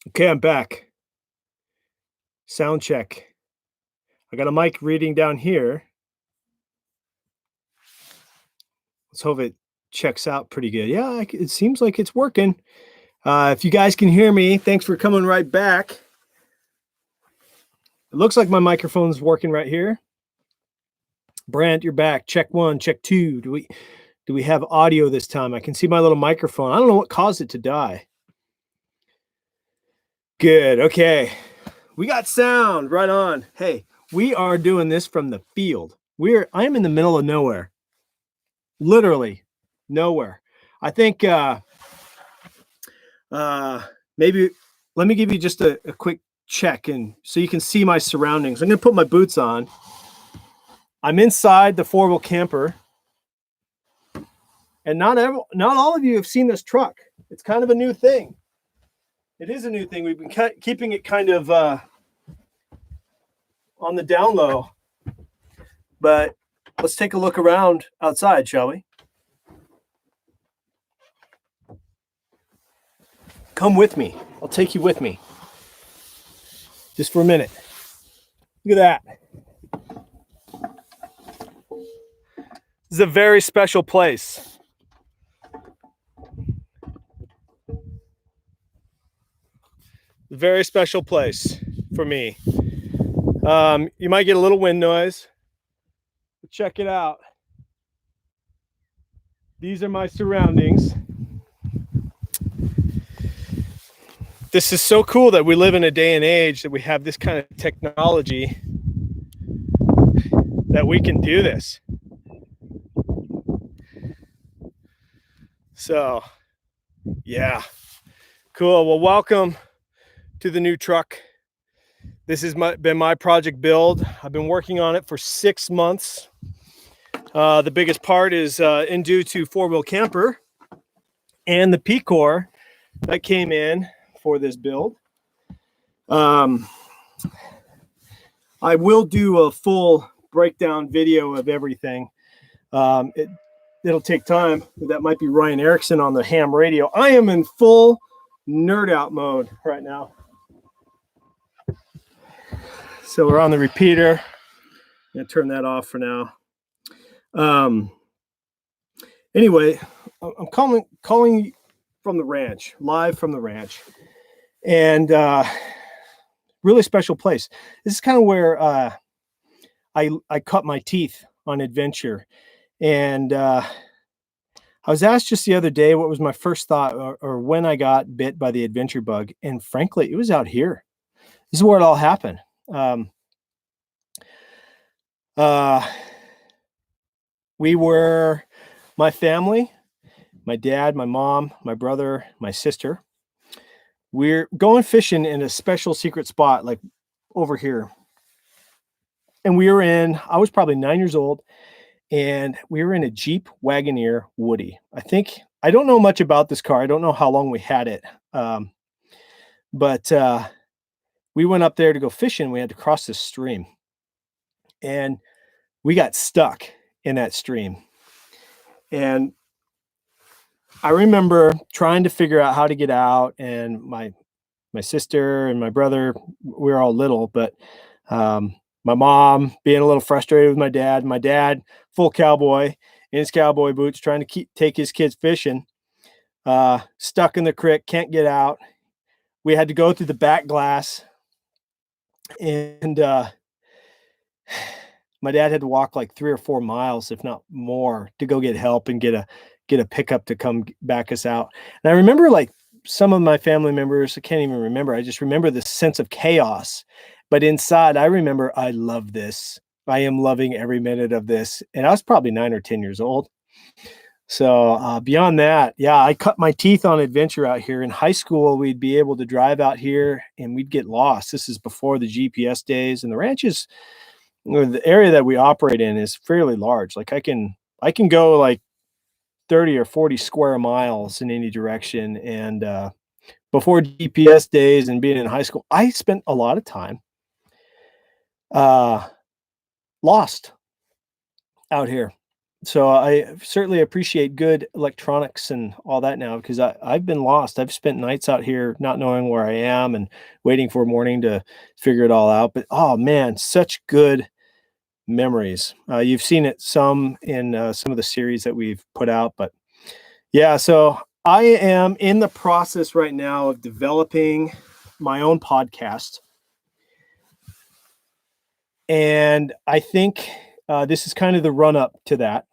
Okay, I'm back. Sound check. I got a mic reading down here. Let's hope it checks out pretty good. Yeah, it seems like it's working. If you guys can hear me, thanks for coming right back. It looks like my microphone's working right here. Brant, you're back. Check 1, check 2. Do we have audio this time? I can see my little microphone. I don't know what caused it to die. Good. Okay. We got sound right on. Hey, we are doing this from the field. I am in the middle of nowhere. Literally nowhere. I think maybe let me give you just a quick check and so you can see my surroundings. I'm going to put my boots on. I'm inside the four-wheel camper. And not all of you have seen this truck. It's kind of a new thing. It is a new thing. We've been keeping it kind of on the down low. But let's take a look around outside, shall we? Come with me. I'll take you with me. Just for a minute. Look at that. This is a very special place. Very special place for me. You might get a little wind noise. But check it out. These are my surroundings. This is so cool that we live in a day and age that we have this kind of technology that we can do this. So, yeah, cool. Well, welcome to the new truck. This has been my project build. I've been working on it for 6 months. The biggest part is due to four-wheel camper and the P-Core that came in for this build. I will do a full breakdown video of everything. It'll take time. That might be Ryan Erickson on the ham radio. I am in full nerd out mode right now. So we're on the repeater. I'm going to turn that off for now. Anyway, I'm calling from the ranch, live from the ranch. And really special place. This is kind of where I cut my teeth on adventure. And I was asked just the other day what was my first thought or when I got bit by the adventure bug. And frankly, it was out here. This is where it all happened. We were my family, my dad, my mom, my brother, my sister. We're going fishing in a special secret spot like over here. And I was probably 9 years old, and we were in a Jeep Wagoneer Woody. I don't know much about this car. I don't know how long we had it. But we went up there to go fishing. We had to cross this stream. And we got stuck in that stream. And I remember trying to figure out how to get out, and my sister and my brother, we were all little, but my mom being a little frustrated with my dad, full cowboy in his cowboy boots, trying to take his kids fishing, stuck in the creek, can't get out. We had to go through the back glass, and my dad had to walk like 3 or 4 miles, if not more, to go get help and get a pickup to come back us out. And I remember like some of my family members, I can't even remember. I just remember this sense of chaos. But inside, I remember I love this. I am loving every minute of this. And I was probably 9 or 10 years old. So beyond that, yeah, I cut my teeth on adventure out here. In high school, we'd be able to drive out here and we'd get lost. This is before the GPS days. And the ranches, the area that we operate in is fairly large. Like I can go like 30 or 40 square miles in any direction. And before GPS days and being in high school, I spent a lot of time lost out here. So I certainly appreciate good electronics and all that now, because I've been lost. I've spent nights out here not knowing where I am and waiting for morning to figure it all out. But oh man, such good memories. You've seen it some in some of the series that we've put out, but yeah. So I am in the process right now of developing my own podcast, and I think this is kind of the run up to that.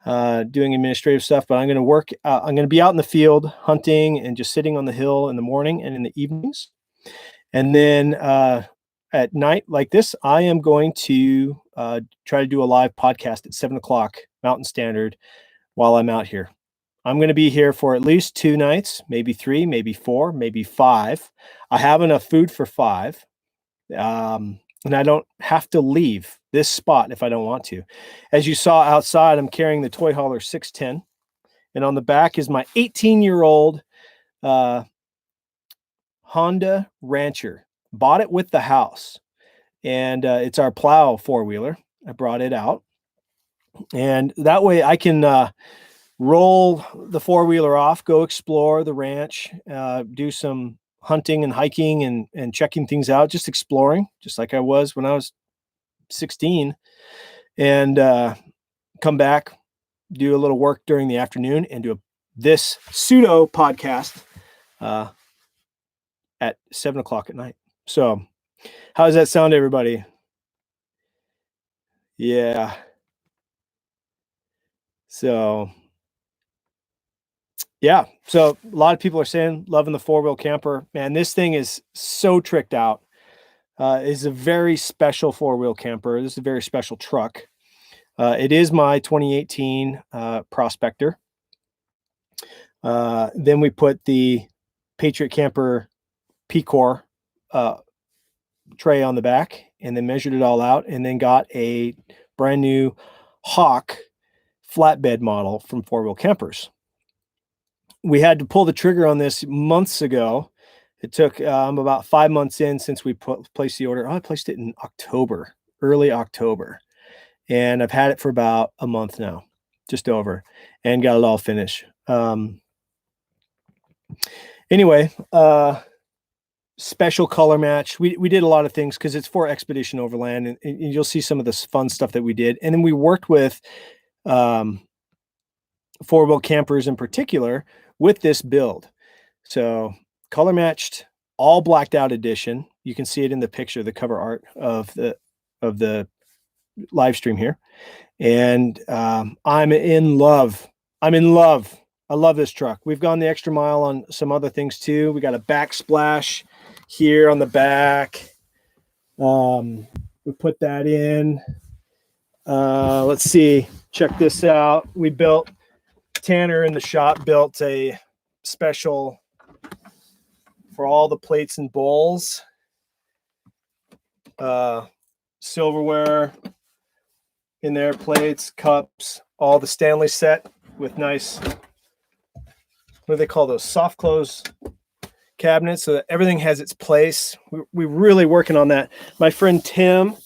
Doing administrative stuff, but I'm going to work. I'm going to be out in the field hunting and just sitting on the hill in the morning and in the evenings. And then at night, like this, I am going to try to do a live podcast at 7 o'clock Mountain Standard while I'm out here. I'm going to be here for at least 2 nights, maybe 3, maybe 4, maybe 5. I have enough food for 5. And I don't have to leave this spot if I don't want to. As you saw outside, I'm carrying the Toy Hauler 610, and on the back is my 18-year-old Honda Rancher. Bought it with the house, and it's our plow 4-wheeler. I brought it out, and that way I can roll the 4-wheeler off, go explore the ranch, do some hunting and hiking and checking things out, just exploring, just like I was when I was 16, and come back, do a little work during the afternoon, and do this pseudo podcast at 7 o'clock at night. So how does that sound, everybody? Yeah. So yeah. So a lot of people are saying, loving the 4-wheel camper. Man, this thing is so tricked out. It's a very special 4-wheel camper. This is a very special truck. It is my 2018 Prospector. Then we put the Patriot Camper P-Core tray on the back, and then measured it all out, and then got a brand new Hawk flatbed model from 4-wheel campers. We had to pull the trigger on this months ago. It took about 5 months in since we placed the order. I placed it in October, early October. And I've had it for about a month now, just over, and got it all finished. Anyway, special color match. We did a lot of things because it's for Expedition Overland, and you'll see some of this fun stuff that we did. And then we worked with 4-wheel campers in particular with this build. So color matched, all blacked out edition. You can see it in the picture, the cover art of the live stream here. And I'm in love. I love this truck. We've gone the extra mile on some other things too. We got a backsplash here on the back. We put that in. Let's see. Check this out. We built, Tanner in the shop built a special for all the plates and bowls. Silverware in there, plates, cups, all the Stanley set with nice, what do they call those, soft close cabinets, so that everything has its place. We're really working on that. My friend Tim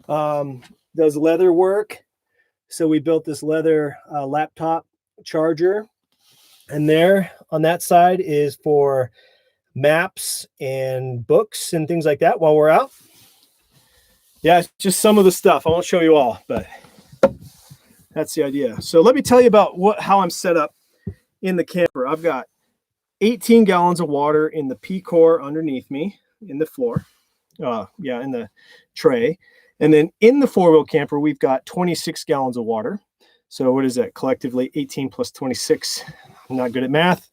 does leather work, so we built this leather laptop charger, and there on that side is for maps and books and things like that while we're out. Yeah, it's just some of the stuff. I won't show you all, but that's the idea. So let me tell you about how I'm set up in the camper. I've got 18 gallons of water in the P-Core underneath me in the floor. In the tray. And then in the 4-wheel camper, we've got 26 gallons of water. So what is that collectively? 18 plus 26. I'm not good at math.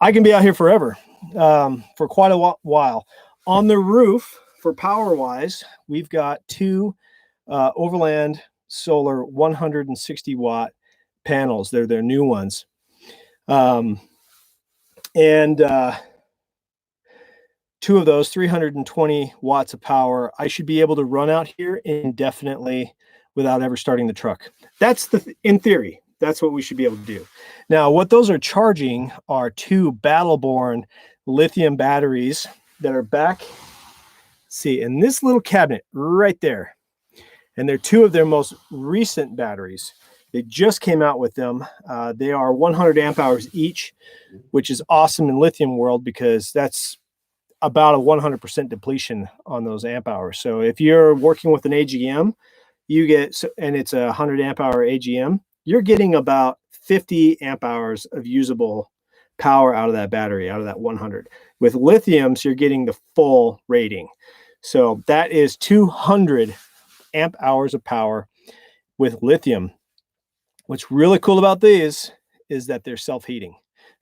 I can be out here forever, for quite a while. On the roof, for power wise, we've got 2 Overland Solar 160 watt panels. They're their new ones. And 2 of those, 320 watts of power. I should be able to run out here indefinitely without ever starting the truck. That's in theory, that's what we should be able to do. Now, what those are charging are 2 Battleborn lithium batteries that are back, see, in this little cabinet right there. and they're two of their most recent batteries. They just came out with them. They are 100 amp hours each, which is awesome in lithium world because that's about a 100% depletion on those amp hours. So if you're working with an AGM, you get, and it's a 100 amp hour AGM, you're getting about 50 amp hours of usable power out of that battery, out of that 100. With lithiums, you're getting the full rating. So that is 200 amp hours of power with lithium. What's really cool about these is that they're self-heating.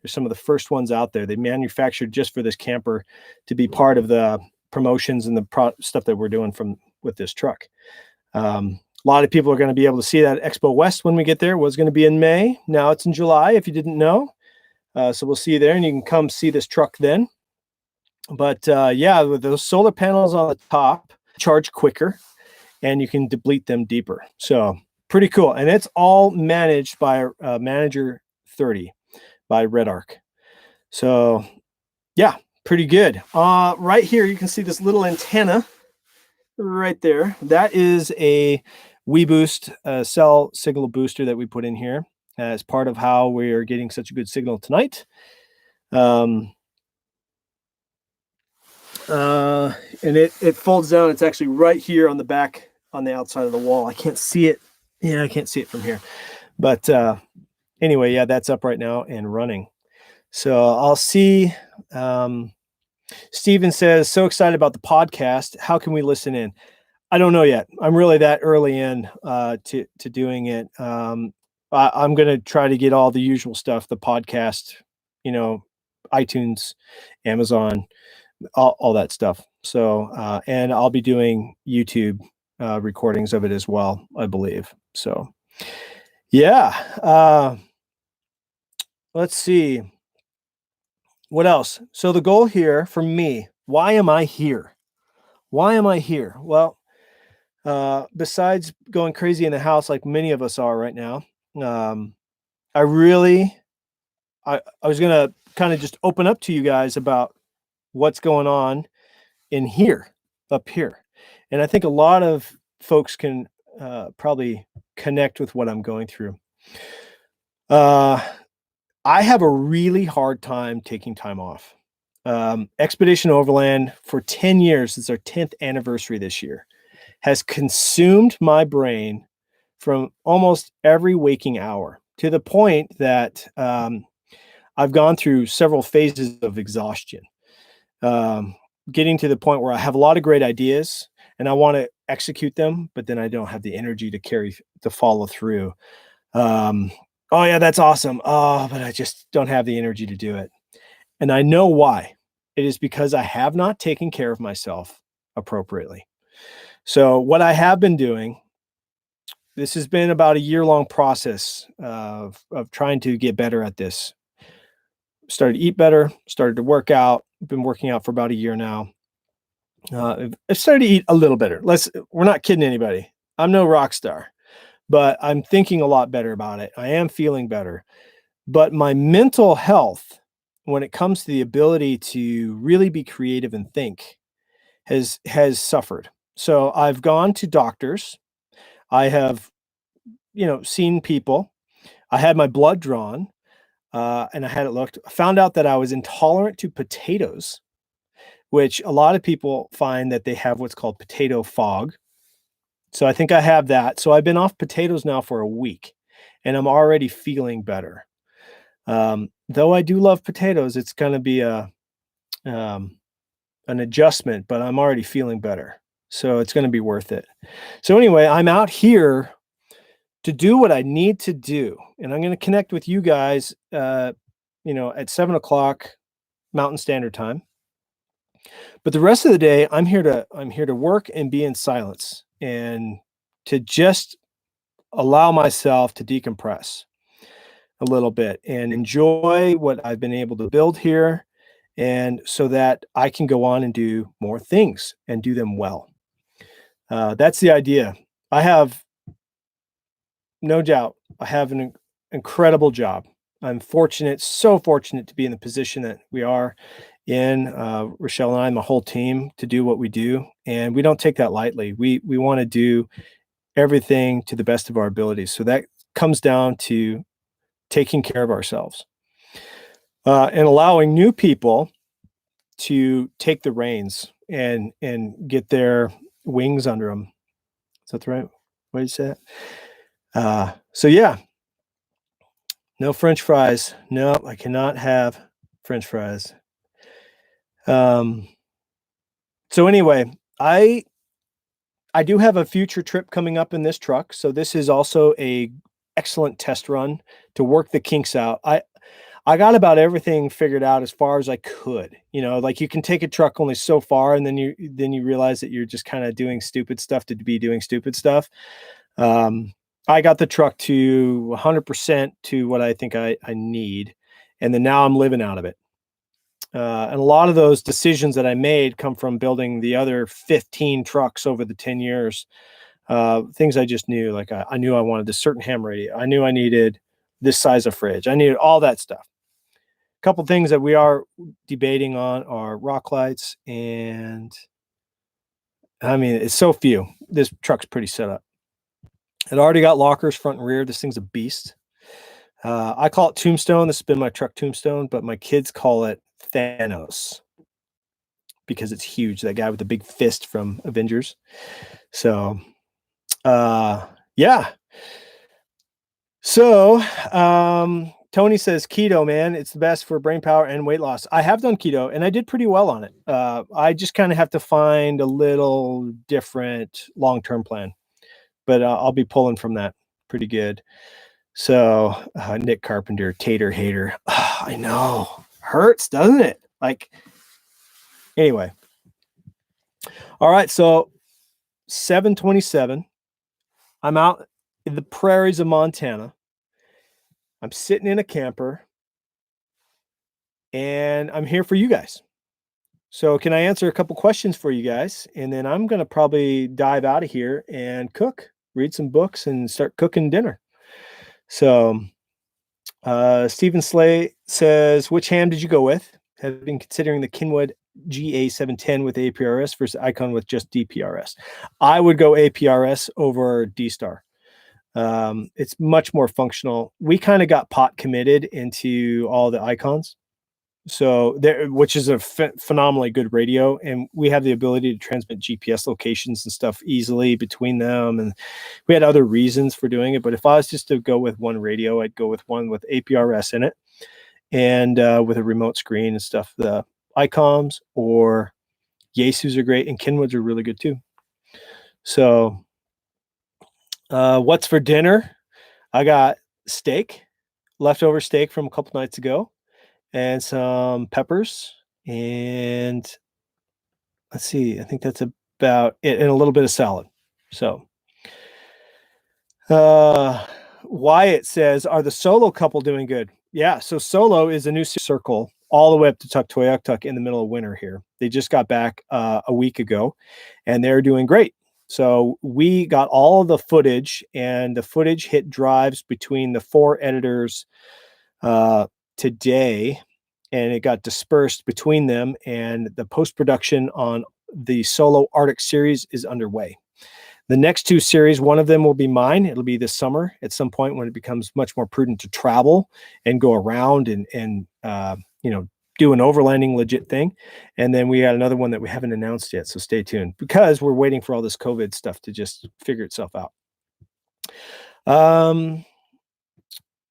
They're some of the first ones out there. They manufactured just for this camper to be part of the promotions and the stuff that we're doing with this truck. A lot of people are going to be able to see that at Expo West when we get there. It was going to be in May. Now it's in July, if you didn't know. So we'll see you there, and you can come see this truck then. But yeah, with those solar panels on the top, charge quicker, and you can deplete them deeper. So pretty cool. And it's all managed by Manager 30 by Red Arc. So yeah, pretty good. Right here, you can see this little antenna right there. That is a WeBoost cell signal booster that we put in here as part of how we are getting such a good signal tonight. And it folds down. It's actually right here on the back, on the outside of the wall. I can't see it. Yeah, I can't see it from here. But anyway, yeah, that's up right now and running. So I'll see. Steven says, so excited about the podcast. How can we listen in? I don't know yet. I'm really that early in to doing it. I'm going to try to get all the usual stuff, the podcast, iTunes, Amazon, all that stuff. So, and I'll be doing YouTube recordings of it as well, I believe. So, yeah. Let's see. What else? So the goal here for me, why am I here? Why am I here? Well, besides going crazy in the house like many of us are right now, I was going to kind of just open up to you guys about what's going on up here. And I think a lot of folks can probably connect with what I'm going through. I have a really hard time taking time off. Expedition Overland for 10 years, it's our 10th anniversary this year, has consumed my brain from almost every waking hour to the point that I've gone through several phases of exhaustion. Getting to the point where I have a lot of great ideas and I want to execute them, but then I don't have the energy to follow through. Oh yeah, that's awesome. Oh, but I just don't have the energy to do it. And I know why. It is because I have not taken care of myself appropriately. So what I have been doing, this has been about a year-long process of trying to get better at this. Started to eat better, started to work out. Been working out for about a year now. I've started to eat a little better. We're not kidding anybody. I'm no rock star, but I'm thinking a lot better about it. I am feeling better. But my mental health, when it comes to the ability to really be creative and think, has suffered. So I've gone to doctors. I have, seen people. I had my blood drawn. And I had it looked. I found out that I was intolerant to potatoes, which a lot of people find that they have what's called potato fog. So I think I have that. So I've been off potatoes now for a week, and I'm already feeling better. Though I do love potatoes, it's going to be an adjustment, but I'm already feeling better. So it's going to be worth it. So anyway, I'm out here to do what I need to do. And I'm going to connect with you guys, at 7:00 Mountain Standard Time. But the rest of the day, I'm here to work and be in silence and to just allow myself to decompress a little bit and enjoy what I've been able to build here, and so that I can go on and do more things and do them well. That's the idea. I have no doubt. I have an incredible job. I'm fortunate, so fortunate to be in the position that we are in, Rochelle and I, my whole team, to do what we do. And we don't take that lightly. We want to do everything to the best of our abilities. So that comes down to taking care of ourselves, and allowing new people to take the reins and get their wings under them. Is that the right way to say it? So yeah, no French fries. No, I cannot have French fries. So anyway, I do have a future trip coming up in this truck. So this is also a excellent test run to work the kinks out. I got about everything figured out as far as I could. You know, like you can take a truck only so far, and then you realize that you're just kind of doing stupid stuff to be doing stupid stuff. I got the truck to 100% to what I think I need, and then now I'm living out of it. And a lot of those decisions that I made come from building the other 15 trucks over the 10 years. Things I just knew, like I knew I wanted this certain ham radio. I knew I needed this size of fridge. I needed all that stuff. A couple things that we are debating on are rock lights, and I mean, it's so few. This truck's pretty set up. It already got lockers front and rear. This thing's a beast. I call it Tombstone. This has been my truck Tombstone, but my kids call it Thanos because it's huge. That guy with the big fist from Avengers. So, yeah. So, Tony says keto, man, it's the best for brain power and weight loss. I have done keto and I did pretty well on it. I just kind of have to find a little different long-term plan, but I'll be pulling from that pretty good. So, Nick Carpenter, tater hater. Oh, I know, hurts, doesn't it? Like, anyway. All right. So 7:27, I'm out in the prairies of Montana. I'm sitting in a camper and I'm here for you guys. So can I answer a couple questions for you guys? And then I'm going to probably dive out of here and cook, read some books and start cooking dinner. So Stephen Slay says, which ham did you go with? Have been considering the Kenwood GA710 with APRS versus Icon with just DPRS. I would go APRS over D-Star. It's much more functional. We kind of got pot committed into all the Icons. So there, which is a phenomenally good radio, and we have the ability to transmit GPS locations and stuff easily between them. And we had other reasons for doing it, but if I was just to go with one radio, I'd go with one with APRS in it and with a remote screen and stuff. The ICOMs or Yaesus are great, and Kenwoods are really good too. So, what's for dinner? I got steak, leftover steak from a couple nights ago, and some peppers, and let's see, I think that's about it, and a little bit of salad. So, Wyatt says, are the Solo couple doing good? Yeah, so Solo is a new circle all the way up to Tuktoyaktuk in the middle of winter here. They just got back a week ago, and they're doing great. So we got all of the footage, and the footage hit drives between the 4 editors today, and it got dispersed between them, and the post-production on the Solo Arctic series is underway. The next 2 series, one of them will be mine. It'll be this summer at some point when it becomes much more prudent to travel and go around and do an overlanding legit thing. And then we got another one that we haven't announced yet, so stay tuned because we're waiting for all this COVID stuff to just figure itself out.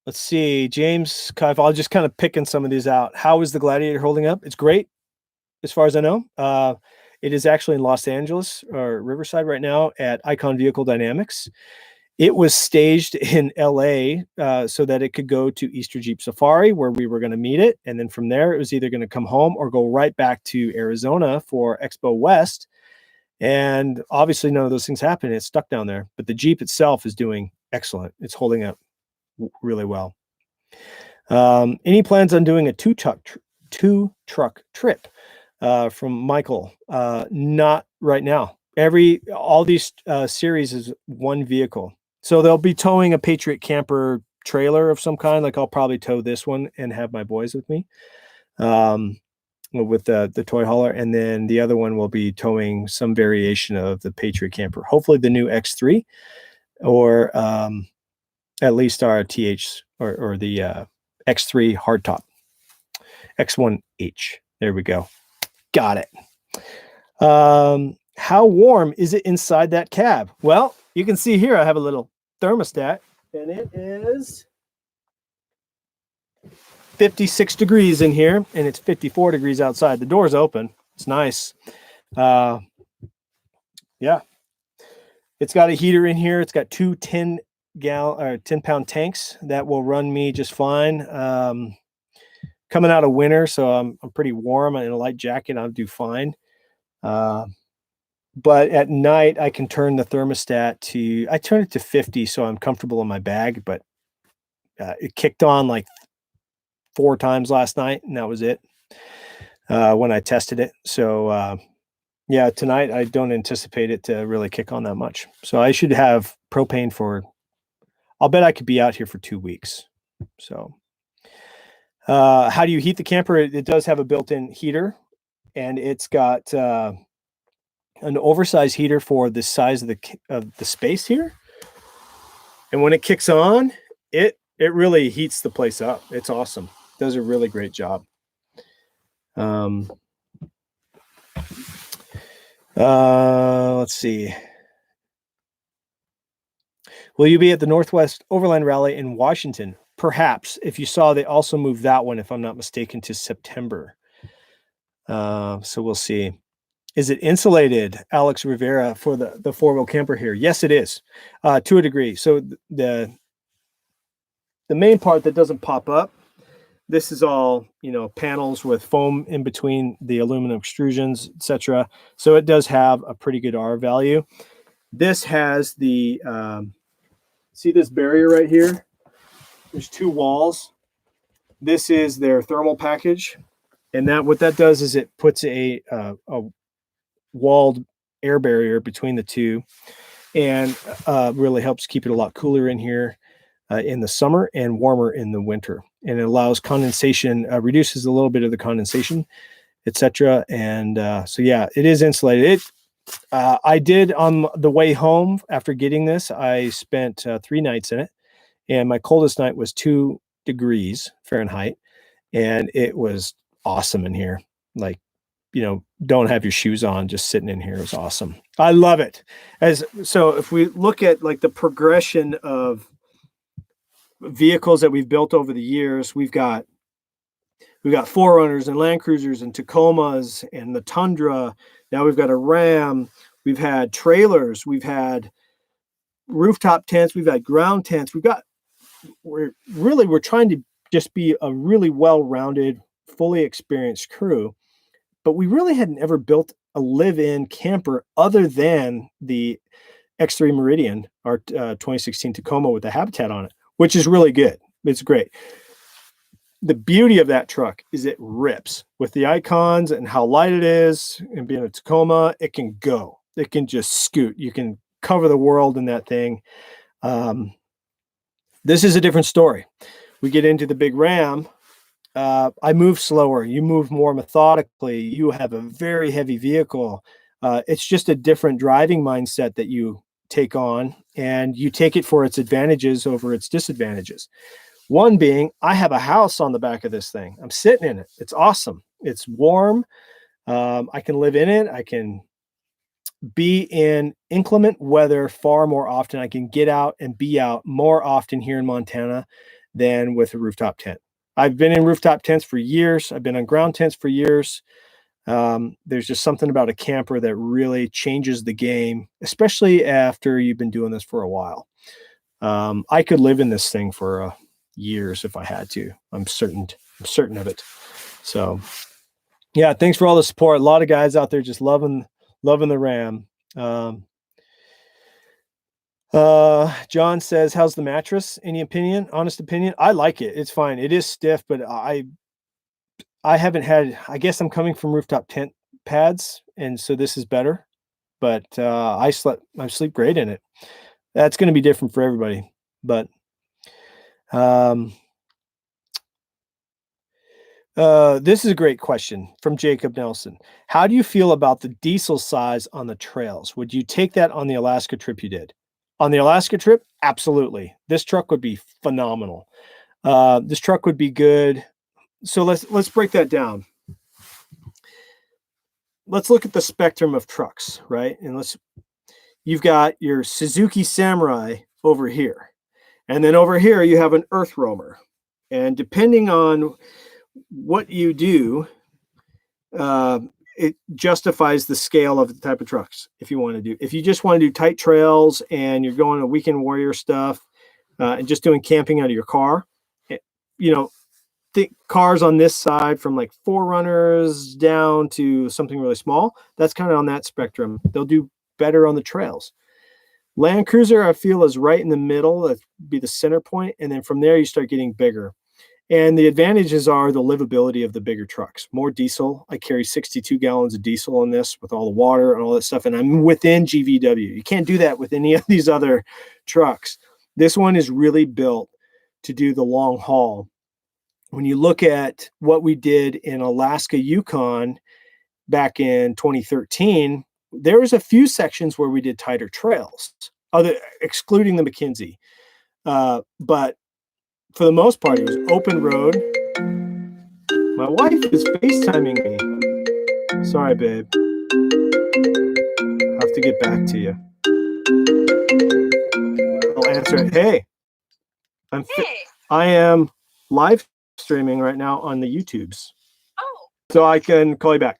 Let's see, James Kive, I'll just kind of picking some of these out. How is the Gladiator holding up? It's great, as far as I know. It is actually in Los Angeles or Riverside right now at Icon Vehicle Dynamics. It was staged in LA so that it could go to Easter Jeep Safari, where we were going to meet it. And then from there, it was either going to come home or go right back to Arizona for Expo West. And obviously, none of those things happened. It's stuck down there. But the Jeep itself is doing excellent. It's holding up really well. Any plans on doing a two-truck trip? From Michael, not right now. All these series is one vehicle. So they'll be towing a Patriot camper trailer of some kind. Like I'll probably tow this one and have my boys with me with the toy hauler. And then the other one will be towing some variation of the Patriot camper, hopefully the new X3. or at least our TH or the X3 hardtop. X1H. There we go. Got it. How warm is it inside that cab? Well, you can see here I have a little thermostat, and it is 56 degrees in here, and it's 54 degrees outside. The door's open. It's nice. Yeah. It's got a heater in here. It's got two 10-pound tanks that will run me just fine. Coming out of winter, so I'm pretty warm. In a light jacket, I'll do fine. But at night, I can turn the thermostat I turn it to 50, so I'm comfortable in my bag. But it kicked on like 4 times last night, and that was it when I tested it. So yeah, tonight I don't anticipate it to really kick on that much. So I should have propane I'll bet I could be out here for 2 weeks. So how do you heat the camper? It does have a built-in heater, and it's got an oversized heater for the size of the space here. And when it kicks on, it really heats the place up. It's awesome. It does a really great job. Let's see. Will you be at the Northwest Overland Rally in Washington? Perhaps. If you saw, they also moved that one, if I'm not mistaken, to September. So we'll see. Is it insulated, Alex Rivera, for the four-wheel camper here? Yes, it is, to a degree. So the main part that doesn't pop up, this is all, panels with foam in between the aluminum extrusions, etc. So it does have a pretty good R value. This has the, see this barrier right here? There's 2 walls. This is their thermal package. And what that does is it puts a walled air barrier between the two, and really helps keep it a lot cooler in here in the summer and warmer in the winter. And it allows condensation, reduces a little bit of the condensation, etc. And so yeah, it is insulated. I did on the way home after getting this, I spent 3 nights in it, and my coldest night was 2 degrees Fahrenheit, and it was awesome in here. Like, don't have your shoes on, just sitting in here is awesome. I love it. So if we look at like the progression of vehicles that we've built over the years, we've got 4Runners and Land Cruisers and Tacomas and the Tundra. Now we've got a Ram. We've had trailers. We've had rooftop tents. We've had ground tents. We're trying to just be a really well-rounded, fully experienced crew. But we really hadn't ever built a live-in camper other than the X3 Meridian, our 2016 Tacoma with the Habitat on it, which is really good. It's great. The beauty of that truck is it rips with the icons and how light it is, and being a Tacoma, it can go. It can just scoot. You can cover the world in that thing. This is a different story. We get into the big Ram. I move slower. You move more methodically. You have a very heavy vehicle. It's just a different driving mindset that you take on, and you take it for its advantages over its disadvantages. One being, I have a house on the back of this thing. I'm sitting in it. It's awesome. It's warm. I can live in it. I can be in inclement weather far more often. I can get out and be out more often here in Montana than with a rooftop tent. I've been in rooftop tents for years. I've been on ground tents for years. There's just something about a camper that really changes the game, especially after you've been doing this for a while. I could live in this thing for years if I had to. I'm certain of it. So yeah, thanks for all the support. A lot of guys out there just loving the Ram. John says, how's the mattress? Any opinion? Honest opinion? I like it. It's fine. It is stiff, but I haven't had, I guess I'm coming from rooftop tent pads, and so this is better, but I sleep great in it. That's going to be different for everybody, but this is a great question from Jacob Nelson. How do you feel about the diesel size on the trails? Would you take that on the Alaska trip you did? On the Alaska trip, absolutely. This truck would be phenomenal. This truck would be good. So let's break that down. Let's look at the spectrum of trucks, right? And you've got your Suzuki Samurai over here. And then over here you have an Earth Roamer. And depending on what you do, it justifies the scale of the type of trucks. If you just want to do tight trails and you're going to weekend warrior stuff, and just doing camping out of your car, think cars on this side from like 4Runners down to something really small. That's kind of on that spectrum. They'll do better on the trails. Land Cruiser, I feel, is right in the middle. That'd be the center point. And then from there, you start getting bigger. And the advantages are the livability of the bigger trucks. More diesel. I carry 62 gallons of diesel on this with all the water and all that stuff. And I'm within GVW. You can't do that with any of these other trucks. This one is really built to do the long haul. When you look at what we did in Alaska Yukon back in 2013, there was a few sections where we did tighter trails, excluding the McKinsey. But for the most part, it was open road. My wife is FaceTiming me. Sorry, babe. I'll have to get back to you. I'll answer it. Hey, I am live streaming right now on the YouTubes. Oh. So I can call you back.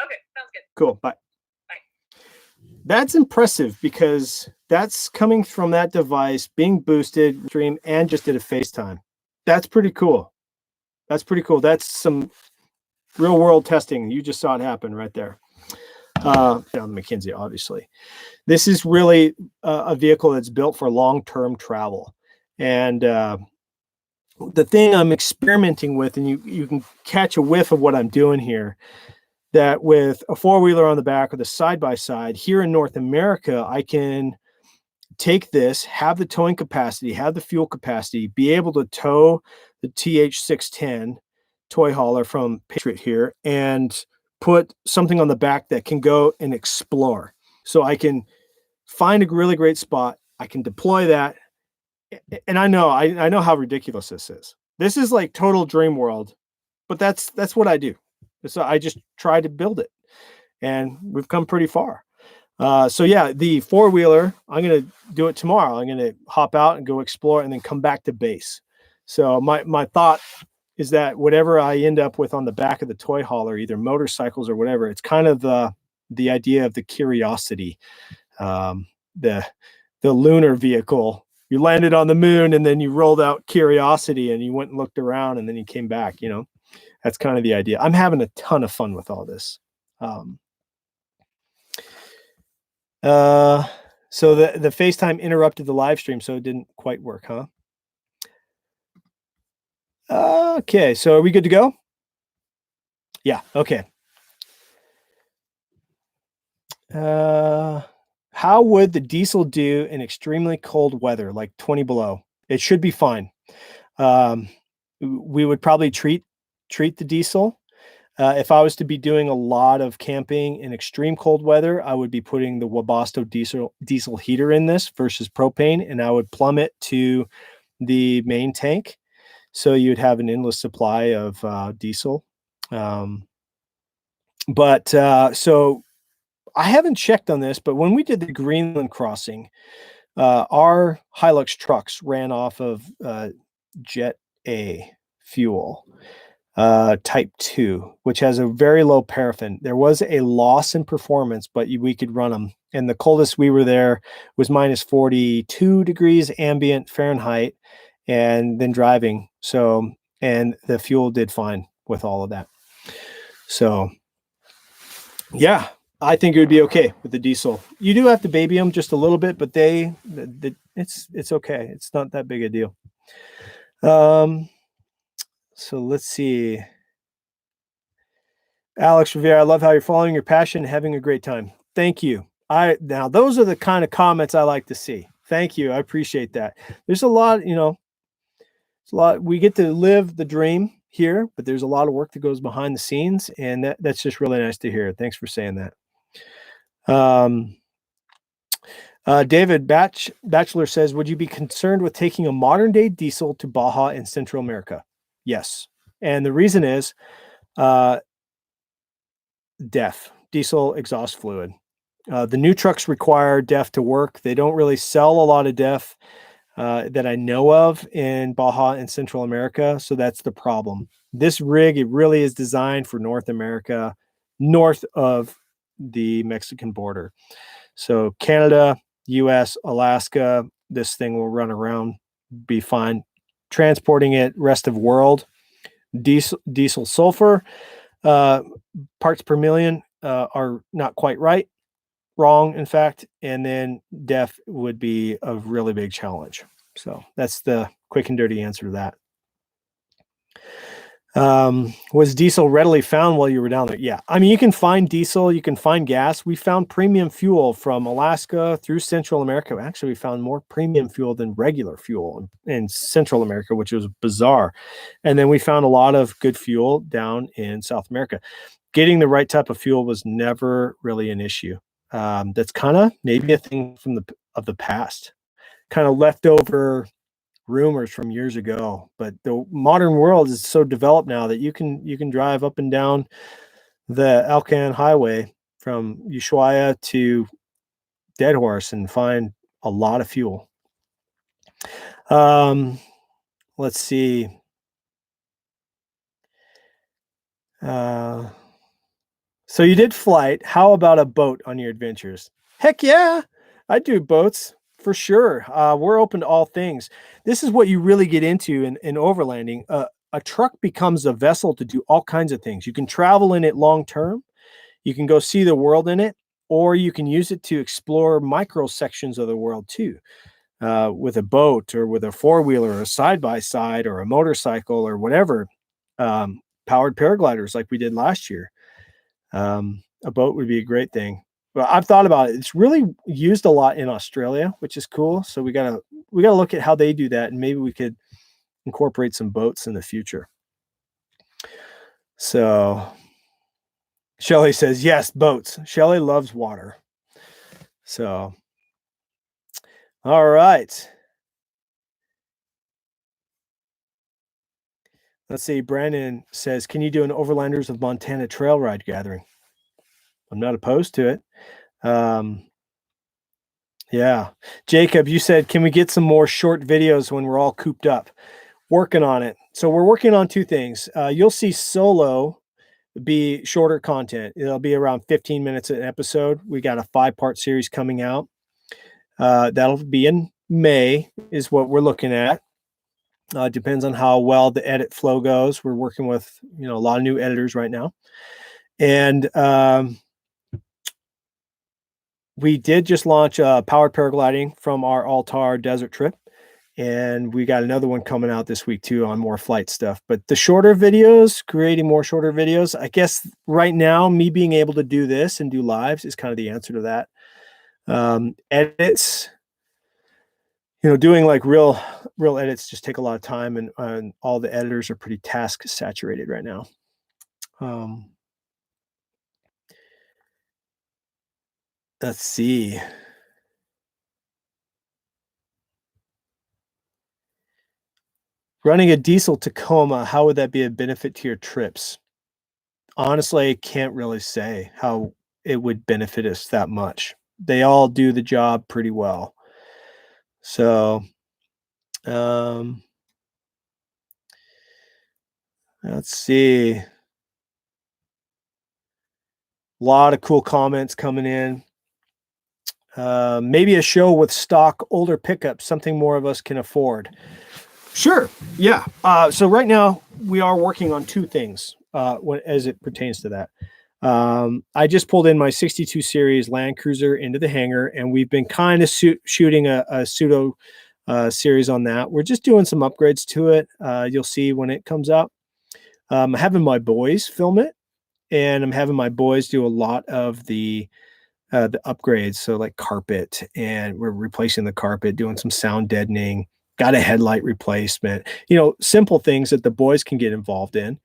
Okay, sounds good. Cool. Bye. Bye. That's impressive because that's coming from that device being boosted stream and just did a FaceTime. That's pretty cool. That's some real world testing. You just saw it happen right there. Down the McKinsey, obviously. This is really a vehicle that's built for long-term travel. And the thing I'm experimenting with, and you can catch a whiff of what I'm doing here, that with a four-wheeler on the back with a side-by-side here in North America, I can take this, have the towing capacity, have the fuel capacity, be able to tow the TH610 toy hauler from Patriot here and put something on the back that can go and explore. So I can find a really great spot. I can deploy that. And I know how ridiculous this is. This is like total dream world, but that's what I do. So I just try to build it, and we've come pretty far. So yeah, the four-wheeler, I'm going to do it tomorrow. I'm going to hop out and go explore and then come back to base. So my thought is that whatever I end up with on the back of the toy hauler, either motorcycles or whatever, it's kind of the idea of the Curiosity, the lunar vehicle. You landed on the moon and then you rolled out Curiosity and you went and looked around and then you came back, That's kind of the idea. I'm having a ton of fun with all this. So the FaceTime interrupted the live stream, so it didn't quite work, huh? Okay, so are we good to go? Yeah, okay. How would the diesel do in extremely cold weather, like 20 below? It should be fine. We would probably treat the diesel. If I was to be doing a lot of camping in extreme cold weather, I would be putting the Webasto diesel heater in this versus propane, and I would plumb it to the main tank. So you'd have an endless supply of diesel. So I haven't checked on this, but when we did the Greenland crossing, our Hilux trucks ran off of Jet A fuel, type 2, which has a very low paraffin. There was a loss in performance, but we could run them. And the coldest we were there was minus 42 degrees ambient Fahrenheit, and then driving. So, and the fuel did fine with all of that. So yeah, I think it would be okay with the diesel. You do have to baby them just a little bit, but it's okay. It's not that big a deal. So let's see. Alex Rivera, I love how you're following your passion and having a great time. Thank you. Now those are the kind of comments I like to see. Thank you. I appreciate that. There's a lot, it's a lot. We get to live the dream here, but there's a lot of work that goes behind the scenes, and that's just really nice to hear. Thanks for saying that. David Bachelor says, would you be concerned with taking a modern day diesel to Baja in Central America? Yes. And the reason is DEF, diesel exhaust fluid. The new trucks require DEF to work. They don't really sell a lot of DEF that I know of in Baja and Central America. So that's the problem. This rig, it really is designed for North America, north of the Mexican border. So Canada, US, Alaska, this thing will run around, be fine. Transporting it rest of world, diesel sulfur, parts per million are not quite right. Wrong, in fact, and then DEF would be a really big challenge. So that's the quick and dirty answer to that. Was diesel readily found while you were down there? Yeah. I mean, you can find diesel, you can find gas. We found premium fuel from Alaska through Central America. Actually, we found more premium fuel than regular fuel in Central America, which was bizarre. And then we found a lot of good fuel down in South America. Getting the right type of fuel was never really an issue. That's kind of maybe a thing from the past, kind of leftover rumors from years ago. But the modern world is so developed now that you can drive up and down the Alcan Highway from Ushuaia to Deadhorse and find a lot of fuel. Let's see. So you did flight. How about a boat on your adventures? Heck yeah, I do boats for sure. We're open to all things. This is what you really get into in overlanding. A truck becomes a vessel to do all kinds of things. You can travel in it long term. You can go see the world in it, or you can use it to explore micro sections of the world too. With a boat or with a four-wheeler or a side-by-side or a motorcycle or whatever. Powered paragliders like we did last year. A boat would be a great thing. But I've thought about it. It's really used a lot in Australia, which is cool. So we gotta look at how they do that, and maybe we could incorporate some boats in the future. So Shelly says, yes, boats. Shelly loves water. So, all right. Let's see. Brandon says, can you do an Overlanders of Montana trail ride gathering? I'm not opposed to it. Yeah. Jacob, you said, can we get some more short videos when we're all cooped up? Working on it. So we're working on two things. You'll see solo be shorter content. It'll be around 15 minutes an episode. We got a 5-part series coming out. That'll be in May is what we're looking at. Depends on how well the edit flow goes. We're working with, a lot of new editors right now. And we did just launch powered paragliding from our Altar desert trip. And we got another one coming out this week too on more flight stuff. But the shorter videos, creating more shorter videos, I guess right now, me being able to do this and do lives is kind of the answer to that. Edits, doing like real edits just take a lot of time, and all the editors are pretty task saturated right now. Let's see. Running a diesel Tacoma, how would that be a benefit to your trips? Honestly, I can't really say how it would benefit us that much. They all do the job pretty well. So, let's see. A lot of cool comments coming in. Maybe a show with stock older pickups, something more of us can afford. Sure. Yeah. So right now we are working on two things as it pertains to that. I just pulled in my 62 series Land Cruiser into the hangar, and we've been kind of shooting a pseudo series on that. We're just doing some upgrades to it. You'll see when it comes out. I'm having my boys film it, and I'm having my boys do a lot of the upgrades. So like carpet, and we're replacing the carpet, doing some sound deadening, got a headlight replacement, simple things that the boys can get involved in.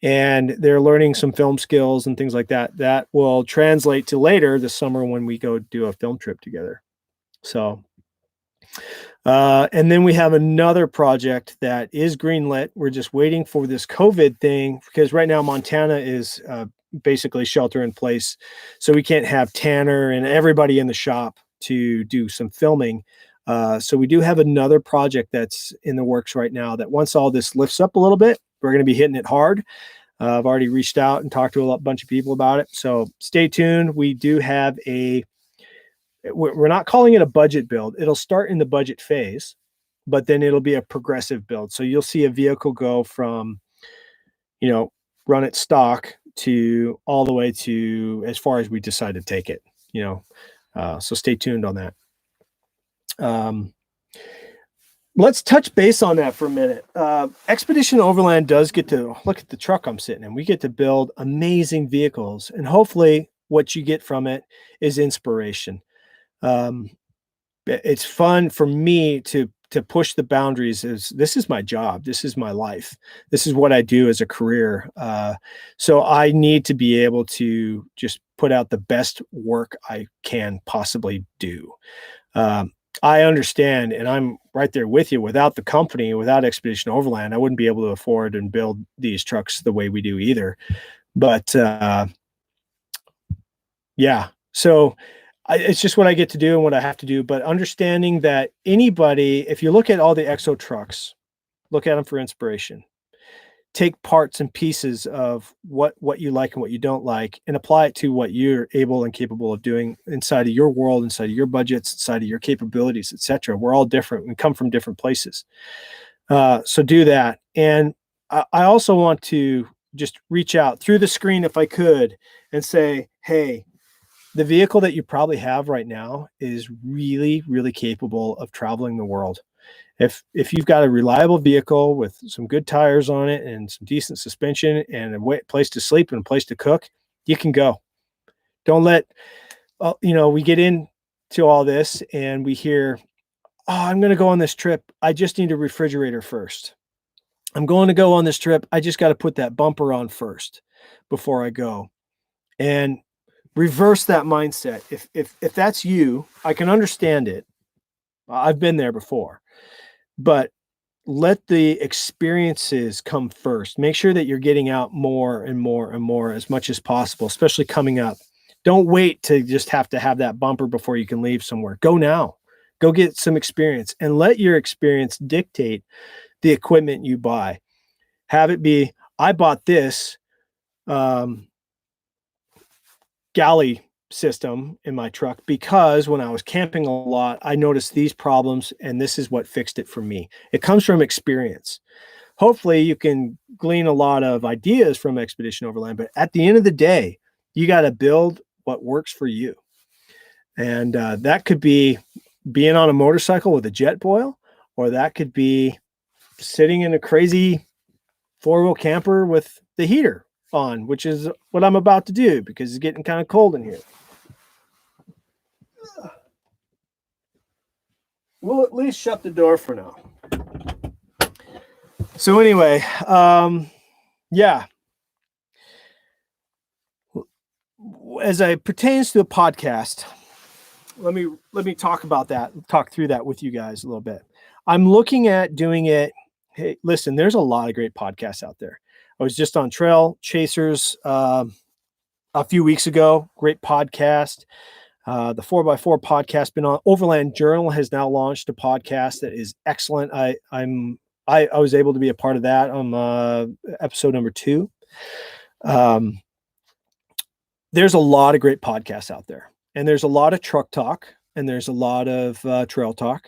And they're learning some film skills and things like that. That will translate to later this summer when we go do a film trip together. So, and then we have another project that is greenlit. We're just waiting for this COVID thing because right now Montana is basically shelter in place. So we can't have Tanner and everybody in the shop to do some filming. So we do have another project that's in the works right now that once all this lifts up a little bit, we're going to be hitting it hard. I've already reached out and talked to a bunch of people about it. So stay tuned. We do have we're not calling it a budget build. It'll start in the budget phase, but then it'll be a progressive build. So you'll see a vehicle go from, run it stock to all the way to as far as we decide to take it, so stay tuned on that. Let's touch base on that for a minute. Expedition Overland does get to look at the truck I'm sitting in. We get to build amazing vehicles, and hopefully what you get from it is inspiration. It's fun for me to push the boundaries. This is my job. This is my life. This is what I do as a career. So I need to be able to just put out the best work I can possibly do. I understand, and I'm right there with you. Without the company, without Expedition Overland, I wouldn't be able to afford and build these trucks the way we do either. But yeah, so it's just what I get to do and what I have to do. But understanding that anybody, if you look at all the exo trucks, look at them for inspiration. Take parts and pieces of what you like and what you don't like and apply it to what you're able and capable of doing inside of your world, inside of your budgets, inside of your capabilities, etc. We're all different. We come from different places. So do that. And I also want to just reach out through the screen if I could and say, hey, the vehicle that you probably have right now is really, really capable of traveling the world. If you've got a reliable vehicle with some good tires on it and some decent suspension and a place to sleep and a place to cook, you can go. Don't let, we get into all this and we hear, oh, I'm going to go on this trip. I just need a refrigerator first. I'm going to go on this trip. I just got to put that bumper on first before I go. And reverse that mindset. If that's you, I can understand it. I've been there before. But let the experiences come first. Make sure that you're getting out more and more and more as much as possible, especially coming up. Don't wait to just have to have that bumper before you can leave somewhere. Go now. Go get some experience and let your experience dictate the equipment you buy. Have it be, I bought this galley system in my truck because when I was camping a lot, I noticed these problems and this is what fixed it for me. It comes from experience. Hopefully you can glean a lot of ideas from Expedition Overland, but at the end of the day, you got to build what works for you. And that could be being on a motorcycle with a jet boil, or that could be sitting in a crazy four-wheel camper with the heater on, which is what I'm about to do because it's getting kind of cold in here. We'll at least shut the door for now. So anyway, yeah. As it pertains to the podcast, let me talk about that, talk through that with you guys a little bit. I'm looking at doing it. Hey, listen, there's a lot of great podcasts out there. I was just on Trail Chasers a few weeks ago. Great podcast. The 4x4 podcast been on. Overland Journal has now launched a podcast that is excellent. I was able to be a part of that on episode number 2. There's a lot of great podcasts out there, and there's a lot of truck talk, and there's a lot of trail talk.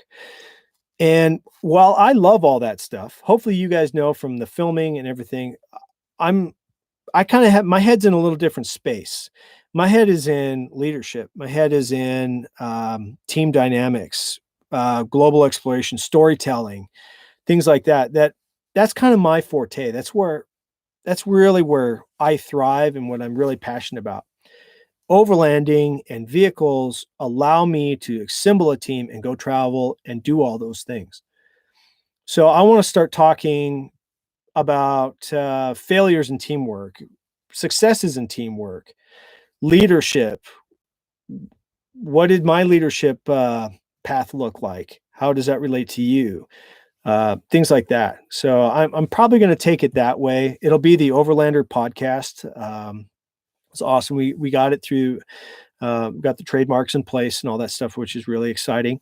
And while I love all that stuff, hopefully you guys know from the filming and everything, I kind of have my head's in a little different space. My head is in leadership. My head is in team dynamics, global exploration, storytelling, things like that. That's kind of my forte. That's really where I thrive and what I'm really passionate about. Overlanding and vehicles allow me to assemble a team and go travel and do all those things. So I want to start talking about failures in teamwork, successes in teamwork, leadership. What did my leadership path look like? How does that relate to you? Things like that. So I'm probably going to take it that way. It'll be the Overlander podcast. It's awesome. We got it through, got the trademarks in place and all that stuff, which is really exciting.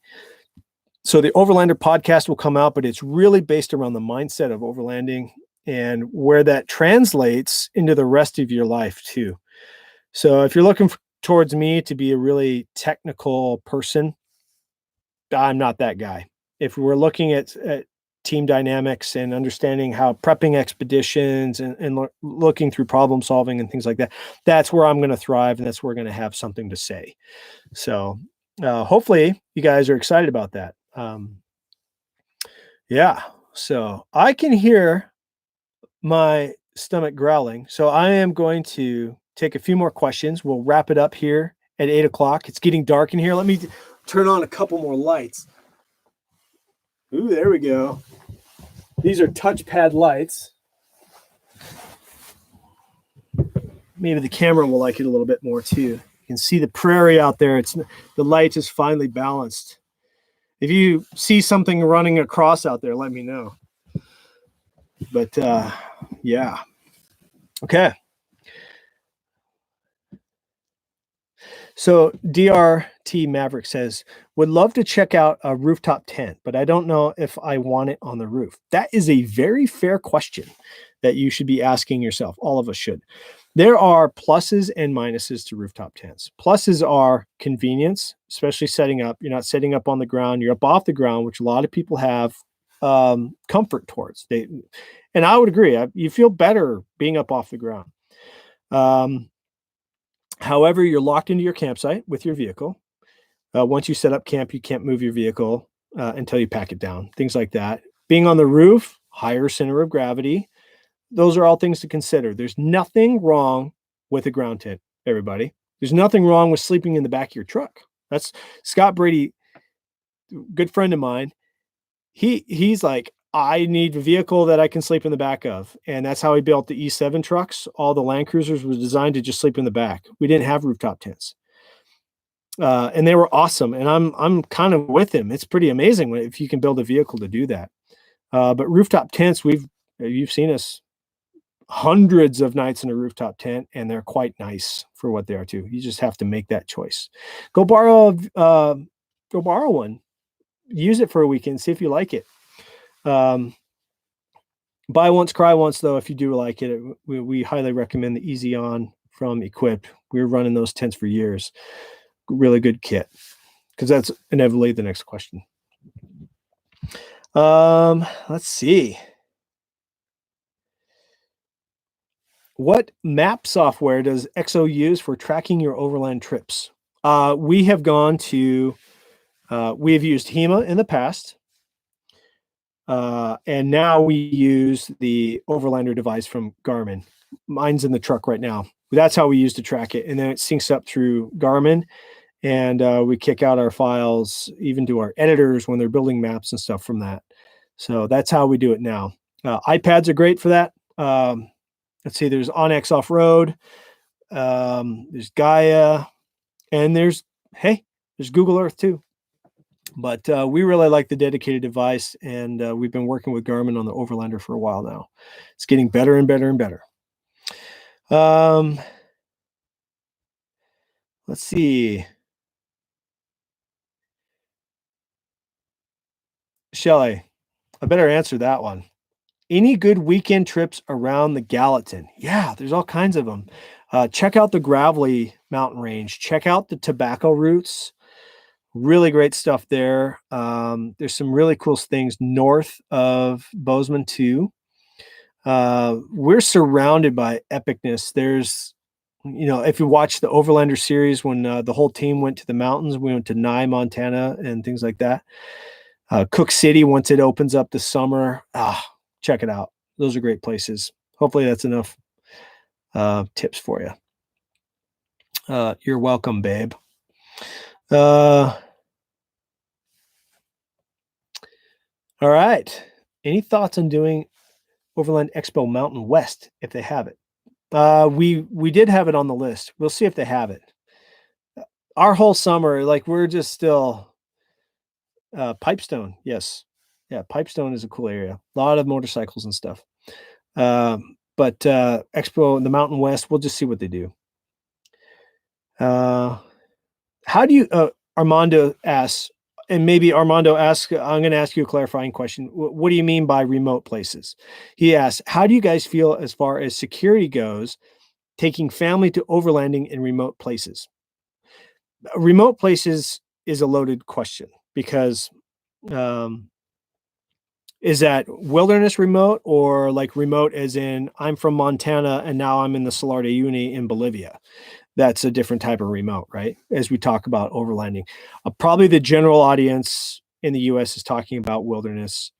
So the Overlander podcast will come out, but it's really based around the mindset of overlanding and where that translates into the rest of your life too. So if you're looking towards me to be a really technical person, I'm not that guy. If we're looking at team dynamics and understanding how prepping expeditions and looking through problem solving and things like that, that's where I'm going to thrive, and that's where we're going to have something to say. So hopefully you guys are excited about that. Yeah. So I can hear my stomach growling. So I am going to take a few more questions. We'll wrap it up here at 8 o'clock. It's getting dark in here. Let me turn on a couple more lights. Ooh, there we go. These are touchpad lights. Maybe the camera will like it a little bit more too. You can see the prairie out there. The light is finely balanced. If you see something running across out there, let me know. But yeah. Okay. So DRT Maverick says, would love to check out a rooftop tent, but I don't know if I want it on the roof. That is a very fair question that you should be asking yourself. All of us should. There are pluses and minuses to rooftop tents. Pluses are convenience, especially setting up. You're not setting up on the ground. You're up off the ground, which a lot of people have comfort towards. And I would agree. You feel better being up off the ground. However, you're locked into your campsite with your vehicle. Once you set up camp, you can't move your vehicle until you pack it down, things like that. Being on the roof, higher center of gravity. Those are all things to consider. There's nothing wrong with a ground tent, everybody. There's nothing wrong with sleeping in the back of your truck. That's Scott Brady, good friend of mine. He's like, I need a vehicle that I can sleep in the back of. And that's how he built the E7 trucks. All the Land Cruisers were designed to just sleep in the back. We didn't have rooftop tents. And they were awesome. And I'm kind of with him. It's pretty amazing if you can build a vehicle to do that. But rooftop tents, you've seen us hundreds of nights in a rooftop tent, and they're quite nice for what they are too. You just have to make that choice. Go borrow one. Use it for a weekend. See if you like it. Buy once, cry once, though. If you do like it, we highly recommend the Easy On from Equipped. We were running those tents for years. Really good kit, because that's inevitably the next question. Let's see. What map software does XO use for tracking your overland trips? We have used HEMA in the past. And now we use the Overlander device from Garmin. Mine's in the truck right now. That's how we use to track it. And then it syncs up through Garmin, and we kick out our files even to our editors when they're building maps and stuff from that. So that's how we do it now. iPads are great for that. Let's see, there's OnX Off-Road, there's Gaia, and there's Google Earth too. But we really like the dedicated device, and we've been working with Garmin on the Overlander for a while now. It's getting better and better and better. Let's see. Shelley, I better answer that one. Any good weekend trips around the Gallatin? Yeah, there's all kinds of them. Check out the Gravelly mountain range. Check out the tobacco routes. Really great stuff there. There's some really cool things north of Bozeman too. We're surrounded by epicness. There's, if you watch the Overlander series, when the whole team went to the mountains, we went to Nye, Montana, and things like that. Cook City, once it opens up this summer, check it out. Those are great places. Hopefully that's enough tips for you. You're welcome, babe. All right. Any thoughts on doing Overland Expo Mountain West if they have it? We did have it on the list. We'll see if they have it. Our whole summer, we're just still Pipestone, yes. Yeah, Pipestone is a cool area. A lot of motorcycles and stuff. But Expo in the Mountain West, we'll just see what they do. How do you Armando asks, and maybe Armando asks, I'm going to ask you a clarifying question. What do you mean by remote places? He asks, how do you guys feel as far as security goes, taking family to overlanding in remote places? Remote places is a loaded question because um, is that wilderness remote or like remote as in I'm from Montana and now I'm in the Salar de Uyuni in Bolivia? That's a different type of remote, right? As we talk about overlanding, probably the general audience in the U.S. is talking about wilderness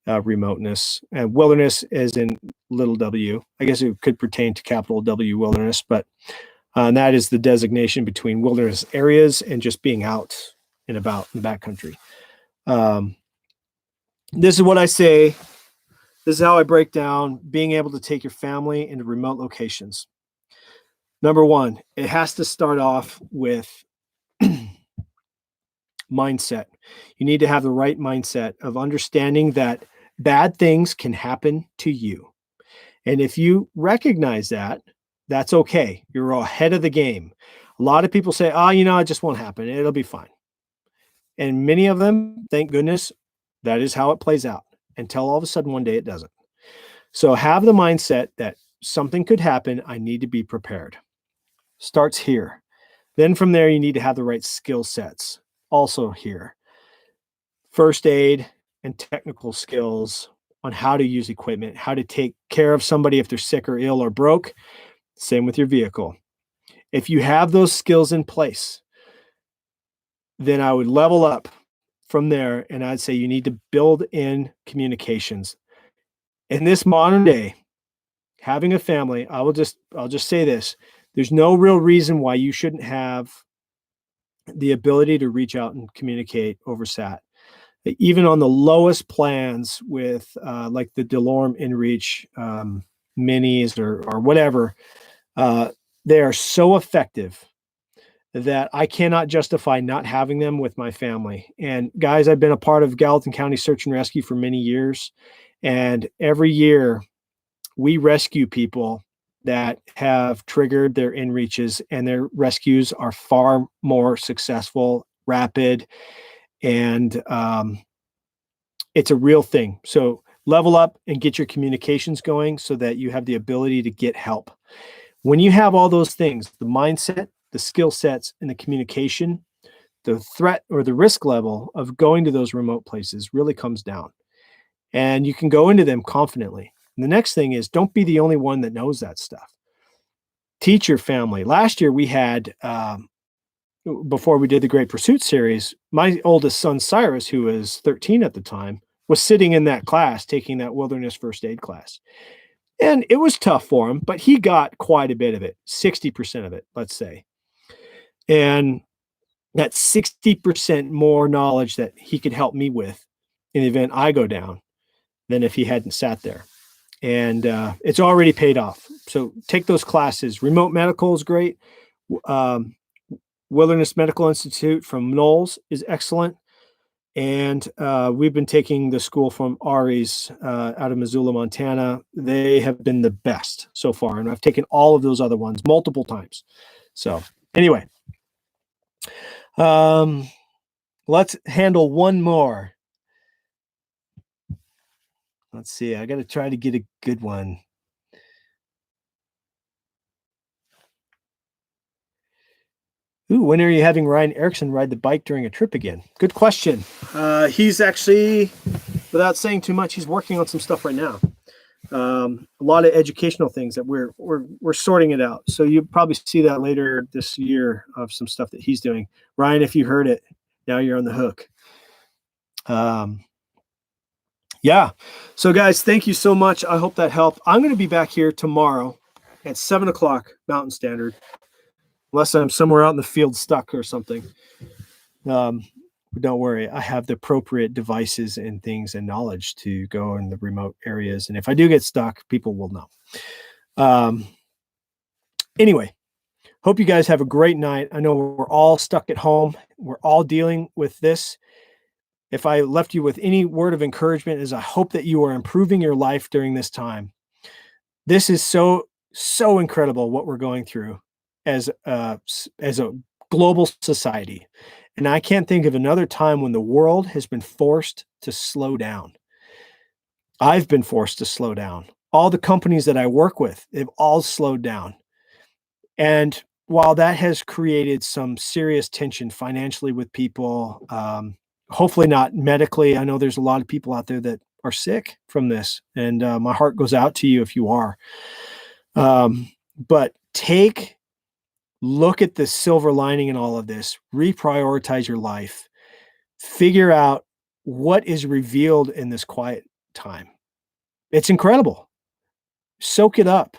remoteness, and wilderness as in little w. I guess it could pertain to capital W wilderness, but and that is the designation between wilderness areas and just being out and about in the backcountry. Um, this is what I say. This is how I break down being able to take your family into remote locations. Number one, it has to start off with mindset. You need to have the right mindset of understanding that bad things can happen to you. And if you recognize that, that's okay. You're ahead of the game. A lot of people say, oh, it just won't happen. It'll be fine. And many of them, thank goodness, that is how it plays out until all of a sudden one day it doesn't. So have the mindset that something could happen. I need to be prepared. Starts here. Then from there, you need to have the right skill sets. Also here. First aid and technical skills on how to use equipment, how to take care of somebody if they're sick or ill or broke. Same with your vehicle. If you have those skills in place, then I would level up from there and I'd say you need to build in communications. In this modern day, having a family, I'll just say this. There's no real reason why you shouldn't have the ability to reach out and communicate over SAT. Even on the lowest plans with like the DeLorme InReach minis or whatever, they are so effective that I cannot justify not having them with my family. And guys, I've been a part of Gallatin County Search and Rescue for many years. And every year we rescue people that have triggered their InReaches, and their rescues are far more successful, rapid, and it's a real thing. So level up and get your communications going so that you have the ability to get help. When you have all those things, the mindset, the skill sets, and the communication, the threat or the risk level of going to those remote places really comes down. And you can go into them confidently. And the next thing is don't be the only one that knows that stuff. Teach your family. Last year we had, before we did the Great Pursuit series, my oldest son, Cyrus, who was 13 at the time, was sitting in that class, taking that wilderness first aid class. And it was tough for him, but he got quite a bit of it, 60% of it, let's say. And that's 60% more knowledge that he could help me with in the event I go down than if he hadn't sat there. And it's already paid off. So take those classes. Remote medical is great. Wilderness Medical Institute from Knowles is excellent. And we've been taking the school from Ari's out of Missoula, Montana. They have been the best so far. And I've taken all of those other ones multiple times. So anyway, let's handle one more. Let's see. I got to try to get a good one. Ooh, when are you having Ryan Erickson ride the bike during a trip again? Good question. He's actually, without saying too much, he's working on some stuff right now. A lot of educational things that we're sorting it out. So you'll probably see that later this year of some stuff that he's doing. Ryan, if you heard it, now you're on the hook. Yeah. So guys, thank you so much. I hope that helped. I'm going to be back here tomorrow at 7:00 Mountain Standard, unless I'm somewhere out in the field stuck or something. Don't worry, I have the appropriate devices and things and knowledge to go in the remote areas. And if I do get stuck, people will know. Anyway, hope you guys have a great night. I know we're all stuck at home. We're all dealing with this. if I left you with any word of encouragement, is I hope that you are improving your life during this time. This is so incredible what we're going through as a global society. And I can't think of another time when the world has been forced to slow down. I've been forced to slow down. All the companies that I work with, they've all slowed down. And while that has created some serious tension financially with people, hopefully not medically. I know there's a lot of people out there that are sick from this, and my heart goes out to you if you are. But look at the silver lining in all of this, reprioritize your life, figure out what is revealed in this quiet time. It's incredible. Soak it up.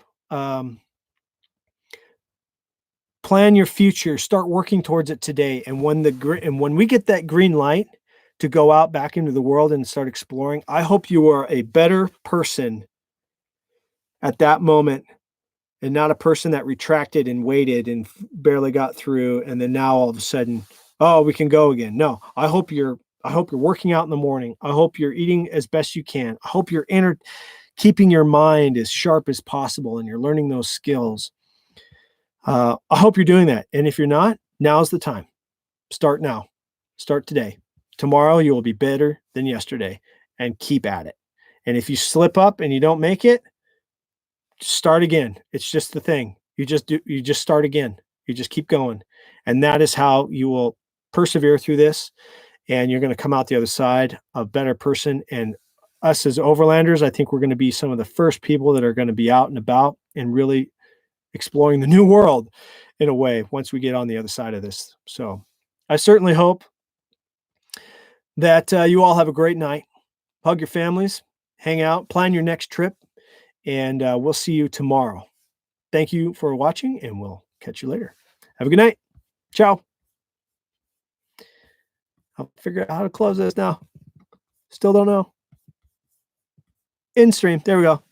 Plan your future, start working towards it today. And when we get that green light to go out back into the world and start exploring, I hope you are a better person at that moment, and not a person that retracted and waited and barely got through, and then now all of a sudden, oh, we can go again. No, I hope you're working out in the morning. I hope you're eating as best you can. I hope you're keeping your mind as sharp as possible and you're learning those skills. I hope you're doing that. And if you're not, now's the time. Start now. Start today. Tomorrow you will be better than yesterday, and keep at it. And if you slip up and you don't make it, start again. It's just the thing. You just start again. You just keep going. And that is how you will persevere through this. And you're going to come out the other side a better person. And us as overlanders, I think we're going to be some of the first people that are going to be out and about and really exploring the new world in a way once we get on the other side of this. So I certainly hope that you all have a great night. Hug your families, hang out, plan your next trip, and we'll see you tomorrow. Thank you for watching, and we'll catch you later. Have a good night. Ciao. I'll figure out how to close this now. Still don't know. In stream. There we go.